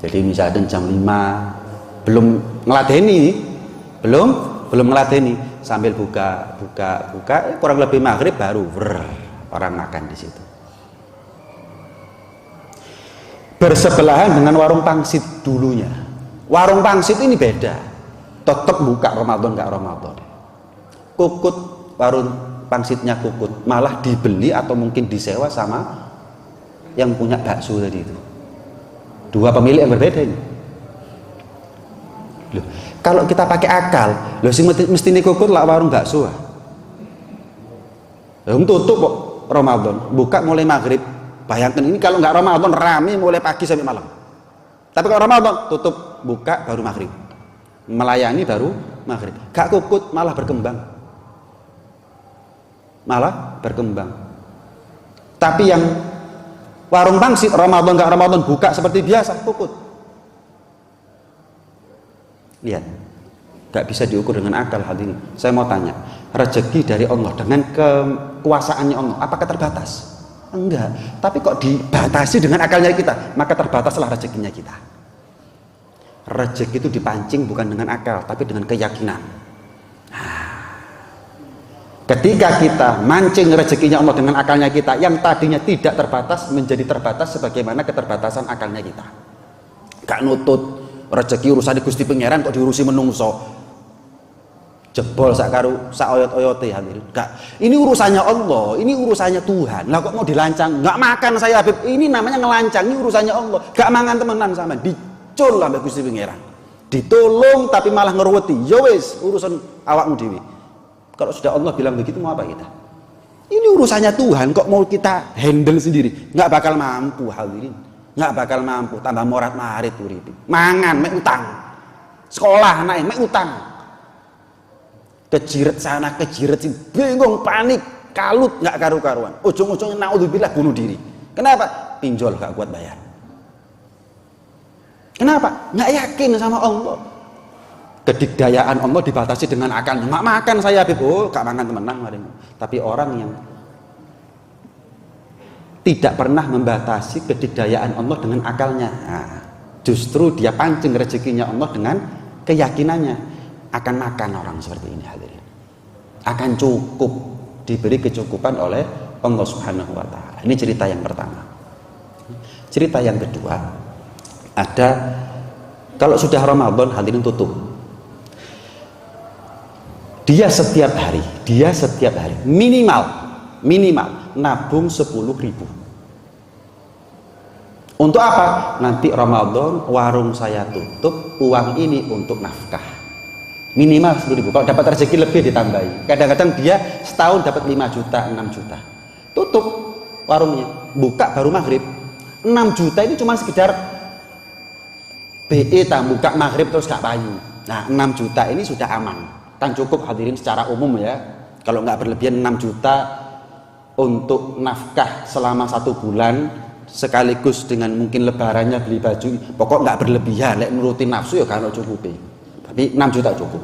Jadi misalnya jam 5 belum ngeladeni, belum ngeladeni, sambil buka kurang lebih maghrib baru orang makan di situ. Bersebelahan dengan warung pangsit dulunya. Warung pangsit ini beda, tetap buka Ramadan nggak Ramadan. Kukut, warung pangsitnya Kukut malah dibeli atau mungkin disewa sama yang punya bakso tadi itu. Dua pemilik yang berbeda ini. Loh, kalau kita pakai akal, loh sih mesti nih Kukut lah warung bakso. Tutup kok Ramadan, buka mulai maghrib. Bayangkan ini kalau nggak Ramadan rame mulai pagi sampai malam. Tapi kalau Ramadan tutup, buka baru maghrib, melayani baru maghrib. Gak Kukut malah berkembang. Tapi yang warung pangsit Ramadan nggak Ramadan buka seperti biasa Kukut. Lihat, nggak bisa diukur dengan akal hadirin. Saya mau tanya, rezeki dari Allah dengan kekuasaannya Allah apakah terbatas? Enggak. Tapi kok dibatasi dengan akalnya kita, maka terbataslah rezekinya kita. Rezeki itu dipancing bukan dengan akal, tapi dengan keyakinan. Ketika kita mancing rezekinya Allah dengan akalnya kita, yang tadinya tidak terbatas menjadi terbatas sebagaimana keterbatasan akalnya kita. Gak nutut rezeki urusan Gusti Pangeran kok diurusi menungso. Jebol sak oyot-oyote hadirin. Gak. Ini urusannya Allah, ini urusannya Tuhan. Lah kok mau dilancang? Gak makan saya Habib. Ini namanya ngelancang, ini urusannya Allah. Gak mangan temenan sama, dicul lah Gusti Pangeran. Ditolong tapi malah ngeruweti. Ya wis, urusan awakmu dhewe. Kalau sudah Allah bilang begitu mau apa kita? Ini urusannya Tuhan kok mau kita handle sendiri? Nggak bakal mampu hadirin. Nggak bakal mampu, tambah morat-marit uripe. Mangan mek utang. Sekolah naik mek utang. Kejiret sana kejiret sini, bingung, panik, kalut nggak karu-karuan. Ujung-ujungnya naudzubillah bunuh diri. Kenapa? Pinjol nggak kuat bayar. Kenapa? Nggak yakin sama Allah. Kedikdayaan Allah dibatasi dengan akalnya. Nggak makan saya Habib, gak makan temenang. Tapi orang yang tidak pernah membatasi kedikdayaan Allah dengan akalnya, justru dia pancing rezekinya Allah dengan keyakinannya. Akan makan orang seperti ini hadirin. Akan cukup, diberi kecukupan oleh Allah Subhanahu wa Ta'ala. Ini cerita yang pertama. Cerita yang kedua, ada kalau sudah Ramadan hadirin tutup. Dia setiap hari minimal nabung 10.000. Untuk apa? Nanti Ramadan warung saya tutup, uang ini untuk nafkah. Minimal 10.000. Kalau dapat rezeki lebih ditambahi. Kadang-kadang dia setahun dapat 5 juta, 6 juta. Tutup warungnya, buka baru maghrib. 6 juta ini cuma sekedar BE buka maghrib terus gak payu. Nah 6 juta ini sudah aman. Kan cukup hadirin secara umum ya. Kalau nggak berlebihan 6 juta untuk nafkah selama 1 bulan sekaligus dengan mungkin lebarannya beli baju, pokok nggak berlebihan. Lek nurutin nafsu ya kalau cukup. Tapi 6 juta cukup.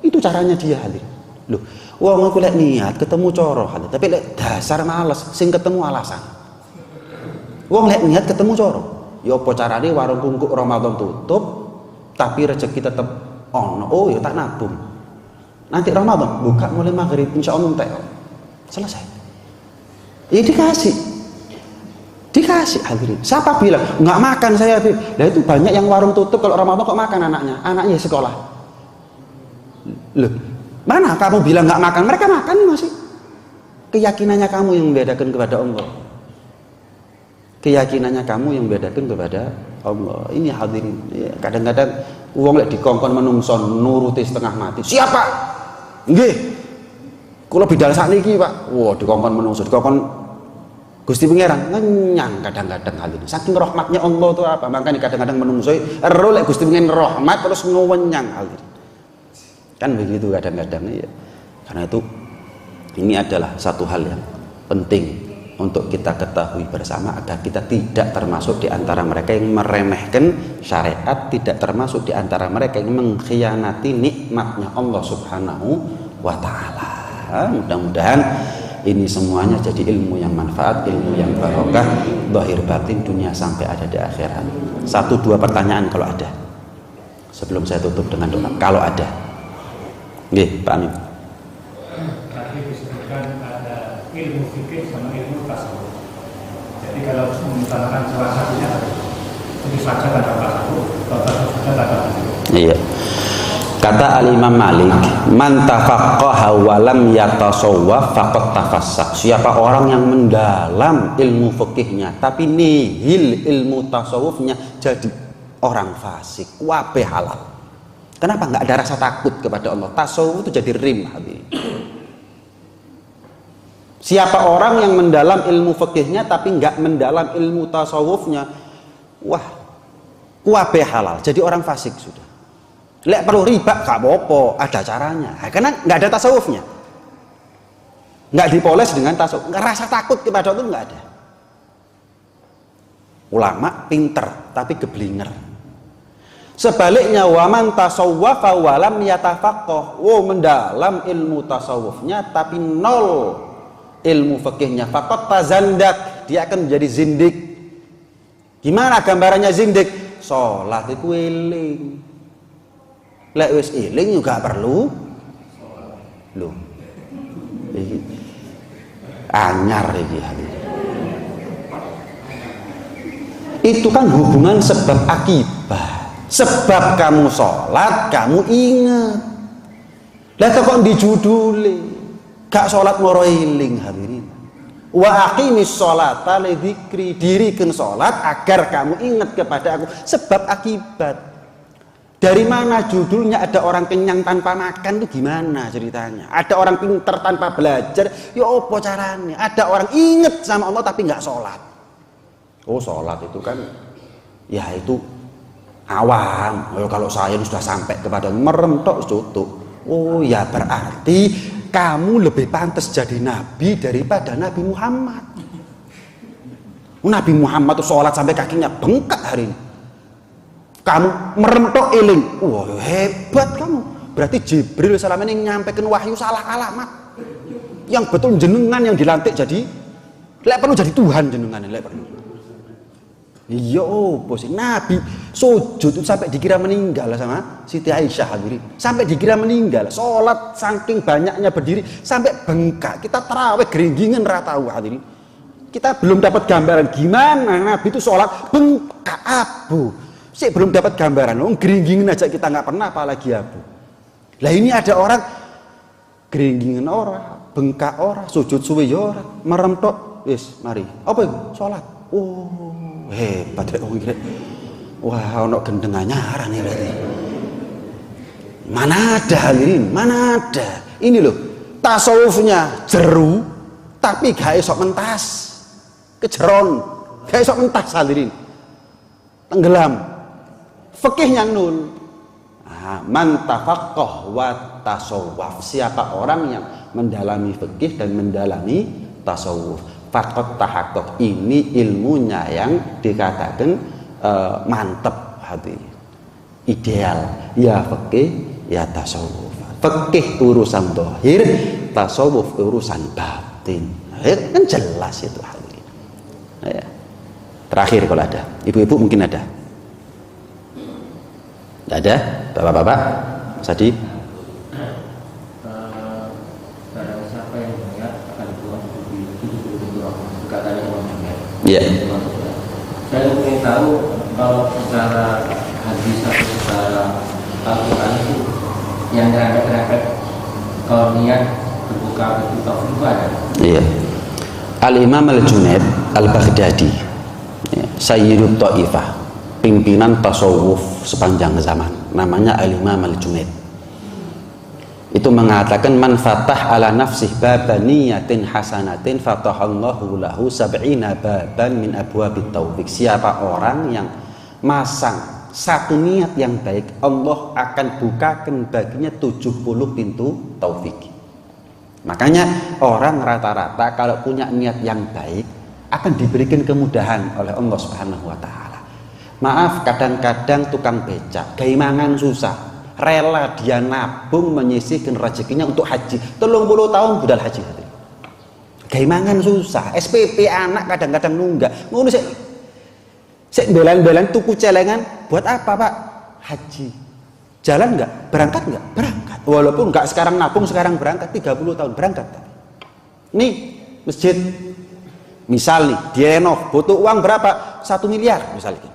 Itu caranya dia hadirin. Loh, wong aku lek niat ketemu coro hadirin. Tapi lek dasar males sing ketemu alasan. Wong lek niat ketemu coro. Ya apa carane warung kungkuk Ramadan tutup tapi rezeki tetap ono. Oh ya tak nabung. Nanti Ramadan buka mulai maghrib insya Allah entek selesai. Ya dikasih hadirin. Siapa bilang nggak makan saya Habib? Nah itu banyak yang warung tutup kalau Ramadan kok makan anaknya sekolah. Loh, mana kamu bilang nggak makan? Mereka makan masih. Keyakinannya kamu yang membedakan kepada Allah. Keyakinannya kamu yang membedakan kepada Allah. Ini hadirin. Ya, kadang-kadang uang lek dikongkon menungson nuruti setengah mati. Siapa? Nggih. Kula bidal sakniki, Pak. Wah, dikongkon menungso, dikongkon Gusti Pangeran ngenyang kadang-kadang hal ini. Saking rahmatnya Allah itu apa? Makanya kadang-kadang menungso ero lek Gusti Pangeran rahmat terus ngewenyang hal ini. Kan begitu kadang-kadang ya. Karena itu ini adalah satu hal yang penting untuk kita ketahui bersama agar kita tidak termasuk di antara mereka yang meremehkan syariat, tidak termasuk di antara mereka yang mengkhianati nikmatnya Allah Subhanahu wa ta'ala. Mudah-mudahan ini semuanya jadi ilmu yang manfaat, ilmu yang barokah, zahir batin, dunia sampai ada di akhirat. 1-2 pertanyaan kalau ada, sebelum saya tutup dengan doa, kalau ada. Nggih, Pak Amin. Tadi disebutkan ada ilmu fikih sama ilmu tasawuf. Jadi kalau mengutamakan salah satunya, itu saja kata tasawuf, kalau tasawuf saja kata fikih. Iya. Kata Al-Imam Malik, man tafaqqaha wa lam yatasawwaf faqad tafassak. Siapa orang yang mendalam ilmu fikihnya tapi nihil ilmu tasawufnya, jadi orang fasik, wabe halal. Kenapa nggak ada rasa takut kepada Allah? Tasawuf itu jadi rim. Siapa orang yang mendalam ilmu fikihnya tapi nggak mendalam ilmu tasawufnya, wah, wabe halal, jadi orang fasik sudah. Lek perlu riba gak apa-apa, ada caranya. Karena nggak ada tasawufnya, nggak dipoles dengan tasawuf. Rasa takut kepada Allah nggak ada. Ulama pinter tapi geblinger. Sebaliknya, waman tasawwafa walam yatafaqqah, mendalam ilmu tasawufnya tapi nol ilmu fikihnya, faqad tazandak, dia akan menjadi zindik. Gimana gambarannya zindik? Sholat itu eling, lek wis eling juga perlu lho. Iki anyar iki. Itu kan hubungan sebab akibat. Sebab kamu sholat, kamu ingat. Lah kok dijuduli gak sholat moro eling hadirin. Wa aqimis sholata li dzikri, dirikan sholat agar kamu ingat kepada aku. Sebab akibat. Dari mana judulnya ada orang kenyang tanpa makan itu gimana ceritanya? Ada orang pinter tanpa belajar, ya apa caranya? Ada orang inget sama Allah tapi nggak sholat. Oh sholat itu kan, ya itu awam. Kalau saya sudah sampai kepada merem tok tutup. Oh ya berarti kamu lebih pantas jadi nabi daripada Nabi Muhammad. Nabi Muhammad itu sholat sampai kakinya bengkak hari ini. Kamu merem tok eling, wah hebat kamu. Berarti Jibril salam ini nyampaikan wahyu salah alamat. Yang betul jenengan yang dilantik jadi, lek perlu jadi Tuhan jenengan, lek perlu. Iya, sih Nabi sujud itu sampai dikira meninggal sama Siti Aisyah hadirin. Sampai dikira meninggal, sholat saking banyaknya berdiri sampai bengkak. Kita tarawih geringgingan ratau hadirin. Kita belum dapat gambaran gimana Nabi itu sholat bengkak abu. Sih belum dapat gambaran, geringgingin aja kita nggak pernah, apalagi abu. Lah ini ada orang geringgingin orang, bengkak orang, sujud suwi orang, merem tok, wis mari. Apa itu? Sholat. Oh hebat rek wong iki. Wah ono gendeng anyaran nih berarti. Mana ada hadirin, mana ada. Ini loh tasawufnya jeru, tapi gak esok mentas, kejeron, gak esok mentas hadirin, tenggelam. Fikihnya nul. Man tafaqqah wa tasawwuf, siapa orang yang mendalami fikih dan mendalami tasawuf, faqad tahaqqaq, ini ilmunya yang dikatakan mantep hati, ideal, ya fikih ya tasawuf. Fikih urusan zahir, tasawuf urusan batin. Kan jelas itu hadirin. Ya. Terakhir kalau ada, ibu-ibu mungkin ada. Tidak ada, bapak-bapak, Mas Adi. Barang siapa yang melihat akan Tuhan 70 orang, katanya Imam Junaid. Iya. Saya ingin tahu kalau secara hadis atau secara Al-Quran itu yang terangkat kalau niat berbuka itu taufik itu ada. Iya. Al-Imam Al-Junaid Al-Baghdadi, Sayyidut Ta'ifah, pimpinan tasawuf sepanjang zaman, namanya Al-Imam Al-Junaid. Itu mengatakan man fatah ala nafsih babaniyatin hasanatin fatahallahu lahu sab'ina baban min abwabit taufik. Siapa orang yang masang satu niat yang baik, Allah akan bukakan baginya 70 pintu taufik. Makanya orang rata-rata kalau punya niat yang baik akan diberikan kemudahan oleh Allah Subhanahu wa taala. Maaf, kadang-kadang tukang becak, gawe mangan susah. rela dia nabung menyisihkan rezekinya untuk haji. 30 tahun budal haji. Gawe mangan susah, SPP anak kadang-kadang nunggak. Ngono sik belan-belan tuku celengan buat apa, Pak? Haji. Jalan enggak? Berangkat enggak? Berangkat. Walaupun enggak sekarang nabung, sekarang berangkat 30 tahun berangkat. Nih, masjid misal nih, dienov butuh uang berapa? 1 miliar misalnya.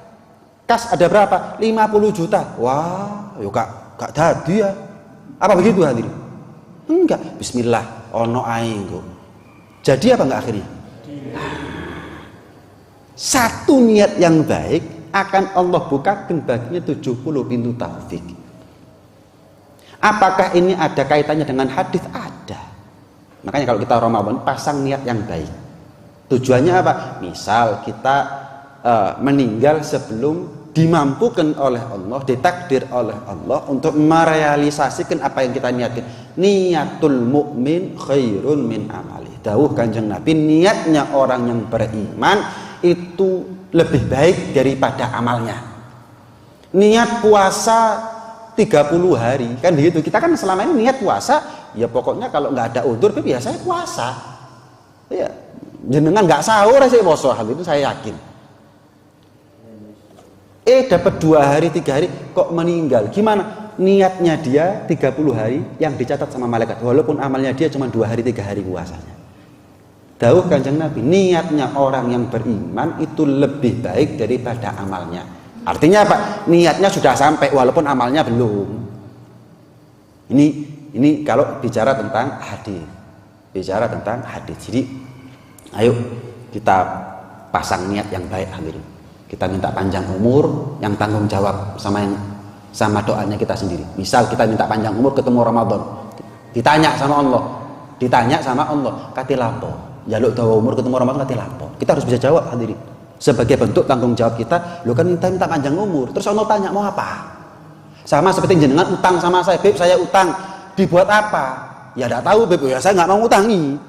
Kas ada berapa? 50 juta. Wah, yo gak dadi ya. Apa begitu hadirin? Enggak. Bismillah, ono ae engko. Jadi apa enggak akhirnya? Satu niat yang baik akan Allah bukakan baginya 70 pintu taufik. Apakah ini ada kaitannya dengan hadis? Ada. Makanya kalau kita Ramadan pasang niat yang baik. Tujuannya apa? Misal kita meninggal sebelum dimampukan oleh Allah, ditakdir oleh Allah untuk merealisasikan apa yang kita niatkan. Niatul mukmin khairun min amali. Dawuh Kanjeng Nabi, niatnya orang yang beriman itu lebih baik daripada amalnya. Niat puasa 30 hari kan begitu. Kita kan selama ini niat puasa ya pokoknya kalau nggak ada udzur biasanya puasa. Ya, jenengan nggak sahur sih poso, hal itu saya yakin. Dapat 2 hari 3 hari kok meninggal. Gimana? Niatnya dia 30 hari yang dicatat sama malaikat. Walaupun amalnya dia cuma 2 hari 3 hari puasanya. Dawuh Kanjeng Nabi, niatnya orang yang beriman itu lebih baik daripada amalnya. Artinya apa? Niatnya sudah sampai walaupun amalnya belum. Ini kalau bicara tentang hadis. Bicara tentang hadis. Jadi ayo kita pasang niat yang baik hadirin. Kita minta panjang umur, yang tanggung jawab sama doanya kita sendiri. Misal kita minta panjang umur ketemu Ramadan. Ditanya sama Allah, kati lapo. Jaluk dawa umur ketemu Ramadan kati lapo. Kita harus bisa jawab hadirin. Sebagai bentuk tanggung jawab kita, lo kan minta panjang umur. Terus Allah tanya mau apa? Sama seperti jenengan utang sama saya, Beb, saya utang. Dibuat apa? Ya enggak tahu, Beb. Ya saya enggak mau utangi.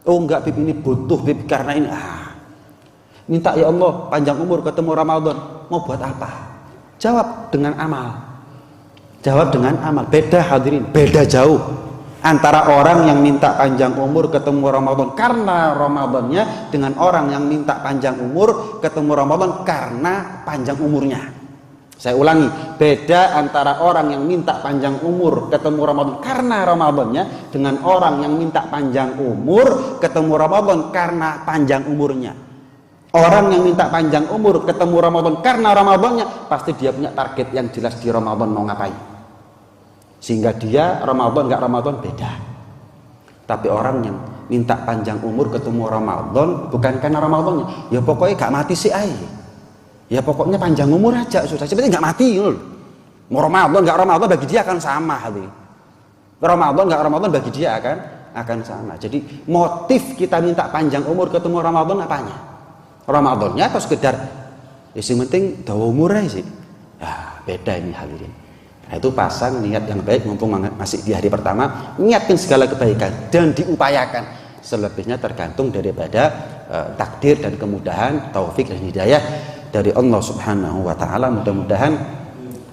Oh enggak, Beb, ini butuh, Beb, karena ini minta ya Allah panjang umur ketemu Ramadan. Mau buat apa? Jawab dengan amal. Jawab dengan amal. Beda hadirin, beda jauh antara orang yang minta panjang umur ketemu Ramadan karena Ramadannya dengan orang yang minta panjang umur ketemu Ramadan karena panjang umurnya. Saya ulangi, beda antara orang yang minta panjang umur ketemu Ramadan karena Ramadannya dengan orang yang minta panjang umur ketemu Ramadan karena panjang umurnya. Orang yang minta panjang umur ketemu Ramadan karena Ramadannya pasti dia punya target yang jelas di Ramadan mau ngapain. Sehingga dia Ramadan nggak Ramadan beda. Tapi orang yang minta panjang umur ketemu Ramadan bukan karena Ramadannya, ya pokoknya gak mati sih ya pokoknya panjang umur aja sudah, seperti nggak mati loh. Mau Ramadan nggak Ramadan bagi dia akan sama hati. Ramadan nggak Ramadan bagi dia akan sama. Jadi motif kita minta panjang umur ketemu Ramadan apanya? Ramadannya atau sekedar yang penting dawa umur aja sih. Ya beda ini hadirin. Nah, itu pasang niat yang baik mumpung masih di hari pertama, niatkan segala kebaikan dan diupayakan. Selebihnya tergantung daripada takdir dan kemudahan, taufik dan hidayah dari Allah Subhanahu wa taala. Mudah-mudahan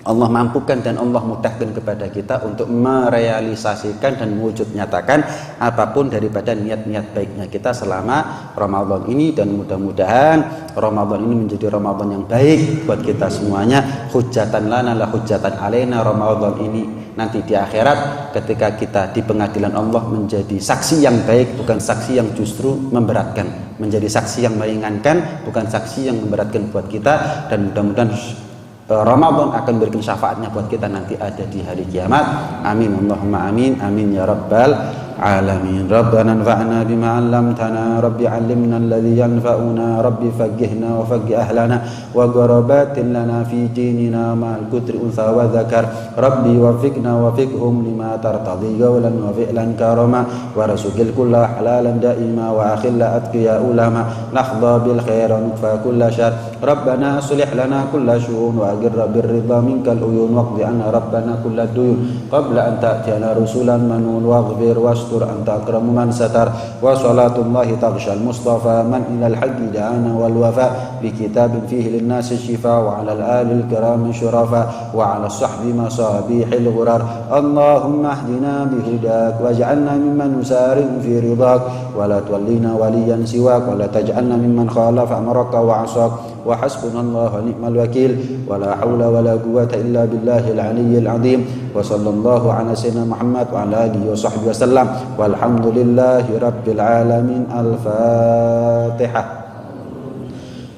Allah mampukan dan Allah mudahkan kepada kita untuk merealisasikan dan mewujud nyatakan apapun daripada niat-niat baiknya kita selama Ramadan ini, dan mudah-mudahan Ramadan ini menjadi Ramadan yang baik buat kita semuanya. Hujjatan lana la hujjatan alaina. Ramadan ini nanti di akhirat ketika kita di pengadilan Allah menjadi saksi yang baik, bukan saksi yang justru memberatkan, menjadi saksi yang meringankan, bukan saksi yang memberatkan buat kita. Dan mudah-mudahan Ramadan akan berikan syafaatnya buat kita nanti ada di hari kiamat. Amin Allahumma amin. Amin ya rabbal alamin. Rabbana anfa'na bima 'allamtana, rabbi 'allimna alladhi yanfa'una, rabbi faqqihna wa faqqih ahlana wa gharabatin lana fi dinina ma'al kutri unsa wa dzakar, rabbi wafiqna wa fiqhum lima tartadi qawlan wa fi'lan karama wa rasukil kulla halalan daima wa akhilla atqiya ulama nahdha bil khairan fa kulla syar ربنا أصلح لنا كل شؤون وأقر بالرضا منك العيون واقض عنا ربنا كل الديون قبل أن تأتينا رسلا منون واغفر واستر أنت أكرم من ستر وصلاة الله تغشى المصطفى من إلى الحق دعانا والوفاء بكتاب فيه للناس الشفاء وعلى الآل الكرام الشرفاء وعلى الصحب مصابيح الغرر اللهم اهدنا بهداك واجعلنا ممن نسارع في رضاك ولا تولينا وليا سواك ولا تجعلنا ممن خالف أمرك وعصاك وحسبنا الله ونعم الوكيل ولا حول ولا قوة إلا بالله العلي العظيم وصلى الله على سيدنا محمد وعلى آله وصحبه وسلم والحمد لله رب العالمين. الفاتحة.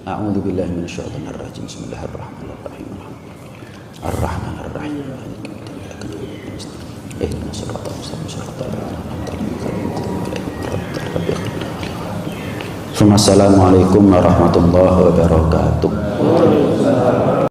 أعوذ بالله من الشيطان الرجيم. بسم الله الرحمن الرحيم. الرحمن الرحيم. اهدنا الصراط المستقيم صراط الذين أنعمت عليهم. Assalamualaikum warahmatullahi wabarakatuh.